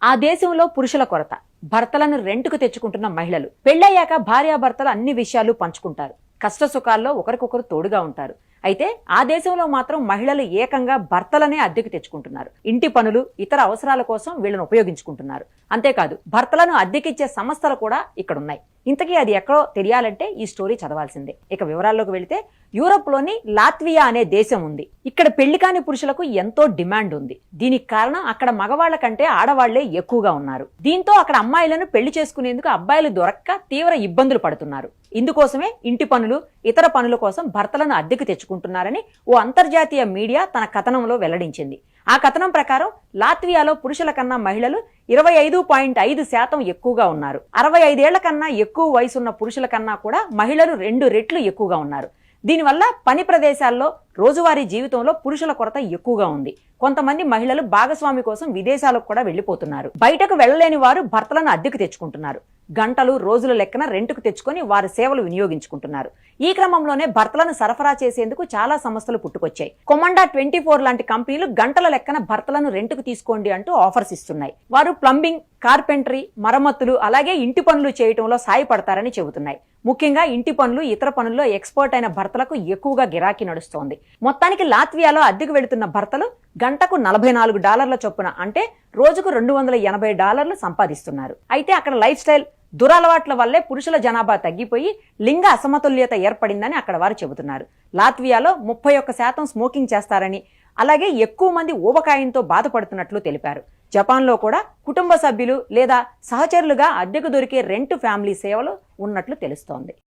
ఆ దేశంలో పురుషుల కొరత, భర్తలను రెంటుకు తెచ్చుకుంటున్న మహిళలు, పెళ్లయ్యాక భార్యాభర్తలు అన్ని విషయాలు పంచుకుంటారు, కష్ట సుఖాల్లో ఒకరికొకరు తోడుగా ఉంటారు. అయితే ఆ దేశంలో మాత్రం మహిళలు ఏకంగా భర్తలనే అద్దెకు తెచ్చుకుంటున్నారు. ఇంటి పనులు, ఇతర అవసరాల కోసం వీళ్ళను ఉపయోగించుకుంటున్నారు. అంతేకాదు భర్తలను అద్దెకిచ్చే సంస్థలు కూడా ఇక్కడ ఉన్నాయి. ఇంతకీ అది ఎక్కడో తెలియాలంటే ఈ స్టోరీ చదవాల్సిందే. ఇక వివరాల్లోకి వెళితే, యూరోప్ లోని లాత్వియా అనే దేశం ఉంది. ఇక్కడ పెళ్లి కాని పురుషులకు ఎంతో డిమాండ్ ఉంది. దీనికి కారణం అక్కడ మగవాళ్ల కంటే ఆడవాళ్లే ఎక్కువగా ఉన్నారు. దీంతో అక్కడ అమ్మాయిలను పెళ్లి చేసుకునేందుకు అబ్బాయిలు దొరక్క తీవ్ర ఇబ్బందులు పడుతున్నారు. ఇందుకోసమే ఇంటి పనులు, ఇతర పనుల కోసం భర్తలను అద్దెకు తెచ్చుకుంటున్నారని ఓ అంతర్జాతీయ మీడియా తన కథనంలో వెల్లడించింది. ఆ కథనం ప్రకారం లాత్వియాలో పురుషుల కన్నా మహిళలు 25.5% ఎక్కువగా ఉన్నారు. 65 ఏళ్ల కన్నా ఎక్కువ వయసున్న పురుషుల కన్నా కూడా మహిళలు 2 రెట్లు ఎక్కువగా ఉన్నారు. దీనివల్ల పని ప్రదేశాల్లో, రోజువారీ జీవితంలో పురుషుల కొరత ఎక్కువగా ఉంది. కొంతమంది మహిళలు భాగస్వామి కోసం విదేశాలకు కూడా వెళ్లిపోతున్నారు. బయటకు వెళ్లలేని వారు భర్తలను అద్దెకు తెచ్చుకుంటున్నారు. గంటలు, రోజుల లెక్కన రెంటుకు తెచ్చుకొని వారి సేవలు వినియోగించుకుంటున్నారు. ఈ క్రమంలోనే భర్తలను సరఫరా చేసేందుకు చాలా సంస్థలు పుట్టుకొచ్చాయి. కొమండా 24 లాంటి కంపెనీలు గంటల లెక్కన భర్తలను రెంటుకు తీసుకోండి అంటూ ఆఫర్స్ ఇస్తున్నాయి. వారు ప్లంబింగ్, కార్పెంటరీ, మరమ్మతులు, అలాగే ఇంటి పనులు చేయటంలో సాయపడతారని చెబుతున్నాయి. ముఖ్యంగా ఇంటి పనులు, ఇతర పనుల్లో ఎక్స్పర్ట్ అయిన భర్తలకు ఎక్కువగా గిరాకీ నడుస్తోంది. మొత్తానికి లాత్వియాలో అద్దెకు వెళుతున్న భర్తలు గంటకు $44 చొప్పున, అంటే రోజుకు $280 సంపాదిస్తున్నారు. అయితే అక్కడ లైఫ్ స్టైల్, దురలవాట్ల వల్లే పురుషుల జనాభా తగ్గిపోయి లింగ అసమతుల్యత ఏర్పడిందని అక్కడ వారు చెబుతున్నారు. లాత్వియాలో 31% స్మోకింగ్ చేస్తారని, అలాగే ఎక్కువ మంది ఊబకాయంతో బాధపడుతున్నట్లు తెలిపారు. జపాన్లో కూడా కుటుంబ సభ్యులు లేదా సహచరులుగా అద్దెకు దొరికే రెంట్ ఫ్యామిలీ సేవలు ఉన్నట్లు తెలుస్తోంది.